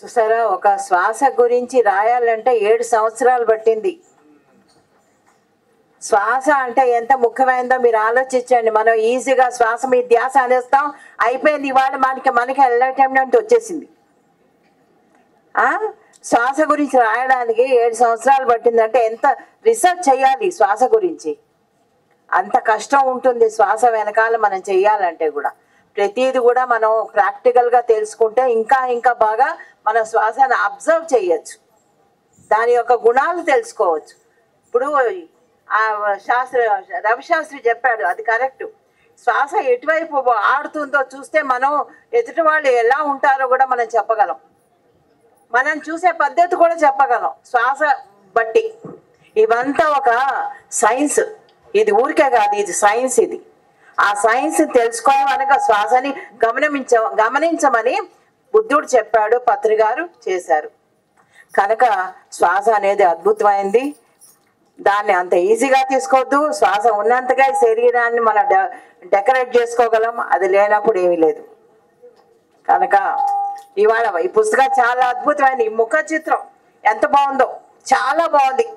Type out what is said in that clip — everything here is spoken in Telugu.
చూసారా, ఒక శ్వాస గురించి రాయాలంటే 7 సంవత్సరాలు పట్టింది. శ్వాస అంటే ఎంత ముఖ్యమైనదో మీరు ఆలోచించండి. మనం ఈజీగా శ్వాస మీద ధ్యాస అనేస్తాం, అయిపోయింది, ఇవాళ మనకి ఎంటర్టైన్మెంట్ వచ్చేసింది. శ్వాస గురించి రాయడానికి 7 సంవత్సరాలు పట్టిందంటే ఎంత రిసర్చ్ చేయాలి శ్వాస గురించి, అంత కష్టం ఉంటుంది శ్వాస వెనకాల మనం చెయ్యాలంటే కూడా. ప్రతిది కూడా మనం ప్రాక్టికల్గా తెలుసుకుంటే ఇంకా ఇంకా బాగా మన శ్వాసను అబ్జర్వ్ చేయొచ్చు, దాని యొక్క గుణాలు తెలుసుకోవచ్చు. ఇప్పుడు రవిశాస్త్రి చెప్పాడు, అది కరెక్ట్. శ్వాస ఎటువైపు ఆడుతుందో చూస్తే మనం ఎదుటి వాళ్ళు ఎలా ఉంటారో కూడా మనం చెప్పగలం, మనం చూసే పద్ధతి కూడా చెప్పగలం శ్వాస బట్టి. ఇవంతా ఒక సైన్స్, ఇది ఊరికే కాదు, ఇది సైన్స్. ఇది ఆ సైన్స్ తెలుసుకొని మనకు శ్వాసని గమనించమని బుద్ధుడు చెప్పాడు, పత్రి గారు చేశారు. కనుక శ్వాస అనేది అద్భుతమైంది, దాన్ని అంత ఈజీగా తీసుకోవద్దు. శ్వాస ఉన్నంతగా శరీరాన్ని మనం డెకరేట్ చేసుకోగలం, అది లేనప్పుడు ఏమీ లేదు. కనుక ఇవాళ ఈ పుస్తకం చాలా అద్భుతమైంది. ఈ ముఖ చిత్రం ఎంత బాగుందో, చాలా బాగుంది.